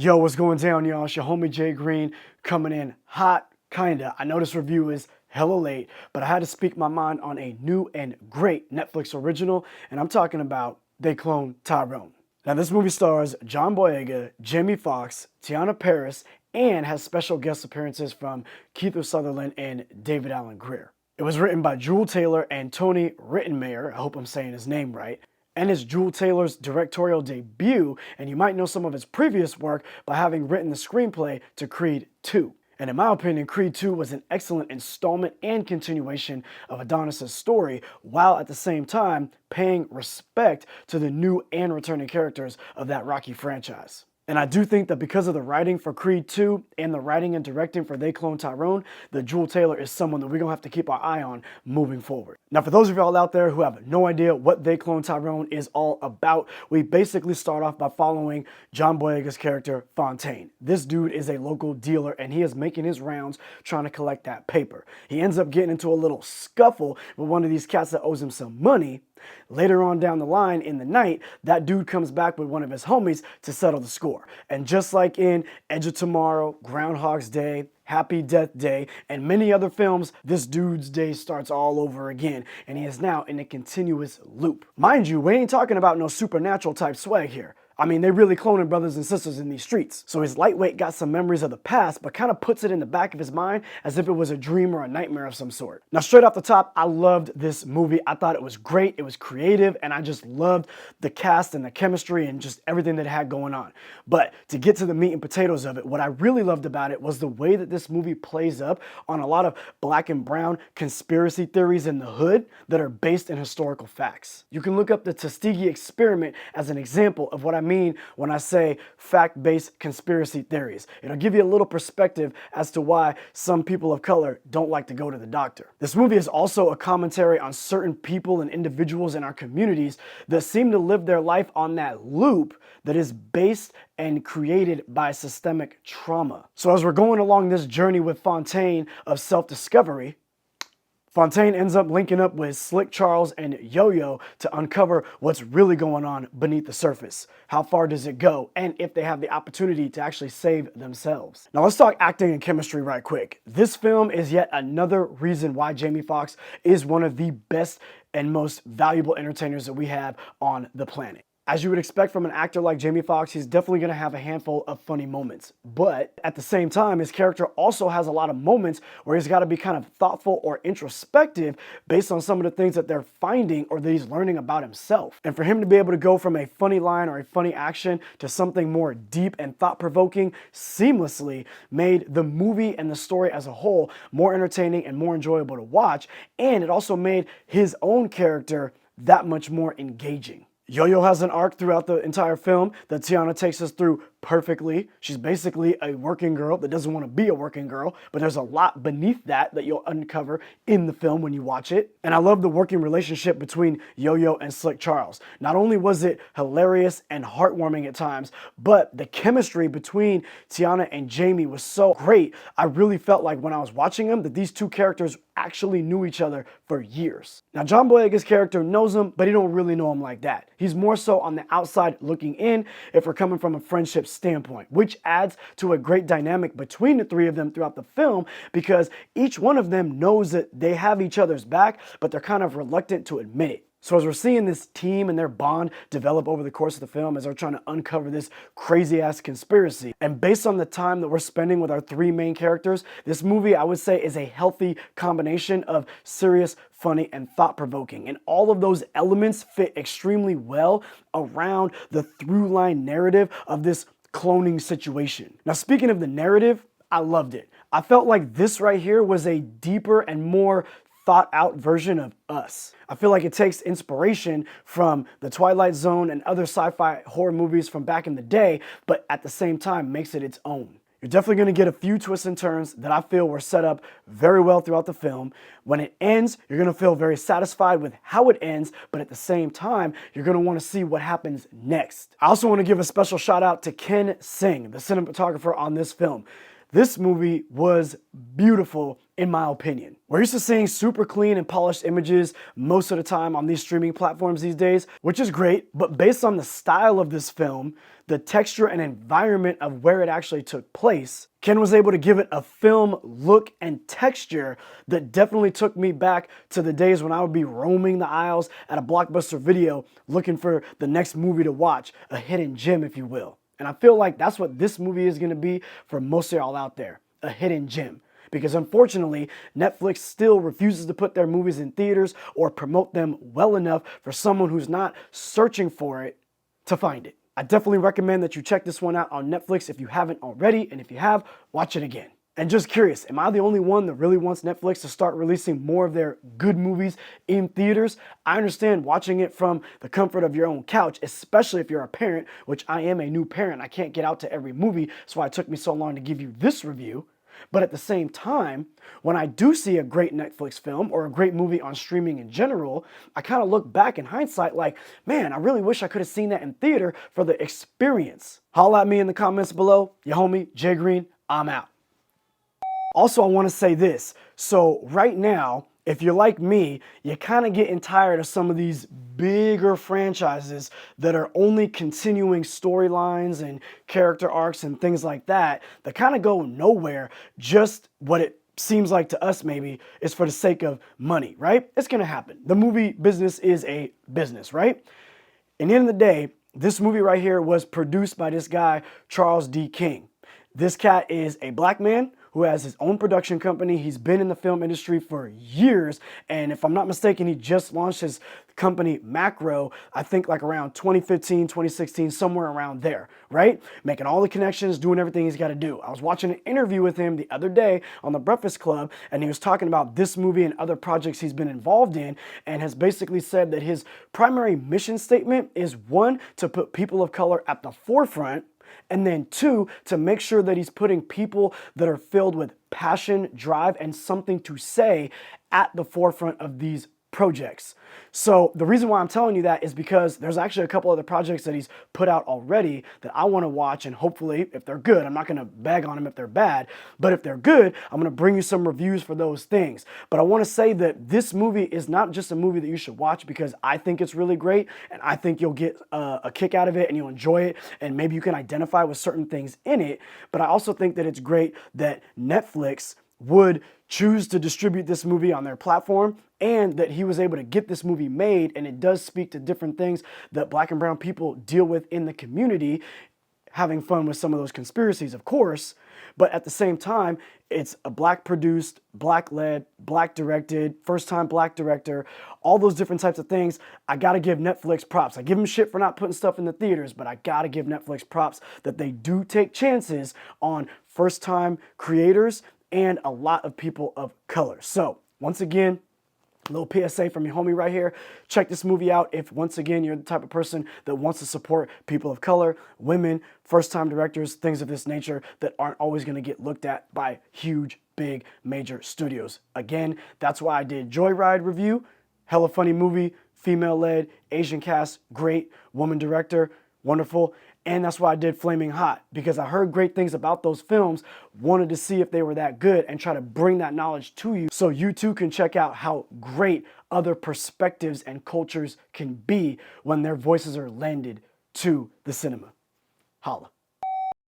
Yo, what's going down, y'all? It's your homie Jay Greene coming in hot, kinda. I know this review is hella late, but I had to speak my mind on a new and great Netflix original, and I'm talking about They Clone Tyrone. Now, this movie stars John Boyega, Jamie Foxx, Teyonah Parris, and has special guest appearances from Kiefer, Sutherland, and David Allen Grier. It was written by Jewel Taylor and Tony Rittenmeyer, I hope I'm saying his name right, and it's Jewel Taylor's directorial debut, and you might know some of his previous work by having written the screenplay to Creed 2. And in my opinion, Creed 2 was an excellent installment and continuation of Adonis' story, while at the same time paying respect to the new and returning characters of that Rocky franchise. And I do think that because of the writing for Creed 2 and the writing and directing for They Clone Tyrone, that Jewel Taylor is someone that we're going to have to keep our eye on moving forward. Now, for those of y'all out there who have no idea what They Clone Tyrone is all about, we basically start off by following John Boyega's character, Fontaine. This dude is a local dealer, and he is making his rounds trying to collect that paper. He ends up getting into a little scuffle with one of these cats that owes him some money. Later on down the line in the night, that dude comes back with one of his homies to settle the score. And just like in Edge of Tomorrow, Groundhog's Day, Happy Death Day, and many other films, this dude's day starts all over again, and he is now in a continuous loop. Mind you, we ain't talking about no supernatural type swag here. I mean, they really cloning brothers and sisters in these streets. So his lightweight got some memories of the past, but kind of puts it in the back of his mind as if it was a dream or a nightmare of some sort. Now, straight off the top, I loved this movie. I thought it was great, it was creative, and I just loved the cast and the chemistry and just everything that it had going on. But to get to the meat and potatoes of it, what I really loved about it was the way that this movie plays up on a lot of black and brown conspiracy theories in the hood that are based in historical facts. You can look up the Tuskegee experiment as an example of what I mean when I say fact-based conspiracy theories. It'll give you a little perspective as to why some people of color don't like to go to the doctor. This movie is also a commentary on certain people and individuals in our communities that seem to live their life on that loop that is based and created by systemic trauma. So as we're going along this journey with Fontaine of self-discovery, Fontaine ends up linking up with Slick Charles and Yo-Yo to uncover what's really going on beneath the surface. How far does it go? And if they have the opportunity to actually save themselves. Now let's talk acting and chemistry right quick. This film is yet another reason why Jamie Foxx is one of the best and most valuable entertainers that we have on the planet. As you would expect from an actor like Jamie Foxx, he's definitely going to have a handful of funny moments. But at the same time, his character also has a lot of moments where he's got to be kind of thoughtful or introspective based on some of the things that they're finding or that he's learning about himself. And for him to be able to go from a funny line or a funny action to something more deep and thought-provoking seamlessly made the movie and the story as a whole more entertaining and more enjoyable to watch. And it also made his own character that much more engaging. Yo-Yo has an arc throughout the entire film that Teyonah takes us through perfectly. She's basically a working girl that doesn't want to be a working girl, but there's a lot beneath that you'll uncover in the film when you watch it. And I love the working relationship between Yo-Yo and Slick Charles. Not only was it hilarious and heartwarming at times, but the chemistry between Teyonah and Jamie was so great. I really felt like when I was watching them that these two characters actually knew each other for years. Now, John Boyega's character knows him, but he don't really know him like that. He's more so on the outside looking in if we're coming from a friendship standpoint, which adds to a great dynamic between the three of them throughout the film because each one of them knows that they have each other's back, but they're kind of reluctant to admit it. So as we're seeing this team and their bond develop over the course of the film as they're trying to uncover this crazy-ass conspiracy, and based on the time that we're spending with our three main characters, this movie, I would say, is a healthy combination of serious, funny, and thought-provoking. And all of those elements fit extremely well around the through-line narrative of this cloning situation. Now, speaking of the narrative, I loved it. I felt like this right here was a deeper and more thought out version of Us. I feel like it takes inspiration from The Twilight Zone and other sci-fi horror movies from back in the day, but at the same time makes it its own. You're definitely going to get a few twists and turns that I feel were set up very well throughout the film. When it ends, you're going to feel very satisfied with how it ends, but at the same time, you're going to want to see what happens next. I also want to give a special shout out to Ken Singh, the cinematographer on this film. This movie was beautiful in my opinion. We're used to seeing super clean and polished images most of the time on these streaming platforms these days, which is great, but based on the style of this film, the texture and environment of where it actually took place, Ken was able to give it a film look and texture that definitely took me back to the days when I would be roaming the aisles at a Blockbuster Video looking for the next movie to watch, a hidden gem if you will. And I feel like that's what this movie is gonna be for most of y'all out there, a hidden gem. Because unfortunately, Netflix still refuses to put their movies in theaters or promote them well enough for someone who's not searching for it to find it. I definitely recommend that you check this one out on Netflix if you haven't already, and if you have, watch it again. And just curious, am I the only one that really wants Netflix to start releasing more of their good movies in theaters? I understand watching it from the comfort of your own couch, especially if you're a parent, which I am a new parent. I can't get out to every movie, that's why it took me so long to give you this review. But at the same time, when I do see a great Netflix film or a great movie on streaming in general, I kind of look back in hindsight like, man, I really wish I could have seen that in theater for the experience. Holla at me in the comments below. Your homie, Jay Greene, I'm out. Also, I want to say this. So right now, if you're like me, you're kind of getting tired of some of these bigger franchises that are only continuing storylines and character arcs and things like that kind of go nowhere. Just what it seems like to us maybe is for the sake of money, right? It's going to happen. The movie business is a business, right? And at the end of the day, this movie right here was produced by this guy, Charles D. King. This cat is a black man who has his own production company. He's been in the film industry for years, and if I'm not mistaken, he just launched his company Macro, I think like around 2015, 2016, somewhere around there, right? Making all the connections, doing everything he's got to do. I was watching an interview with him the other day on The Breakfast Club, and he was talking about this movie and other projects he's been involved in, and has basically said that his primary mission statement is, one, to put people of color at the forefront, and then two, to make sure that he's putting people that are filled with passion, drive, and something to say at the forefront of these projects. So the reason why I'm telling you that is because there's actually a couple other projects that he's put out already that I want to watch, and hopefully, if they're good, I'm not going to bag on them if they're bad, but if they're good, I'm going to bring you some reviews for those things. But I want to say that this movie is not just a movie that you should watch because I think it's really great, and I think you'll get a kick out of it, and you'll enjoy it, and maybe you can identify with certain things in it, but I also think that it's great that Netflix would choose to distribute this movie on their platform, and that he was able to get this movie made, and it does speak to different things that black and brown people deal with in the community, having fun with some of those conspiracies, of course, but at the same time, it's a black produced, black led, black directed, first time black director, all those different types of things. I gotta give Netflix props. I give them shit for not putting stuff in the theaters, but I gotta give Netflix props that they do take chances on first time creators and a lot of people of color. So once again, a little PSA from your homie right here. Check this movie out if, once again, you're the type of person that wants to support people of color, women, first-time directors, things of this nature that aren't always going to get looked at by huge, big, major studios. Again, that's why I did Joyride review. Hella funny movie, female-led, Asian cast, great, woman director, wonderful. And that's why I did Flaming Hot, because I heard great things about those films, wanted to see if they were that good and try to bring that knowledge to you so you too can check out how great other perspectives and cultures can be when their voices are lended to the cinema. Holla.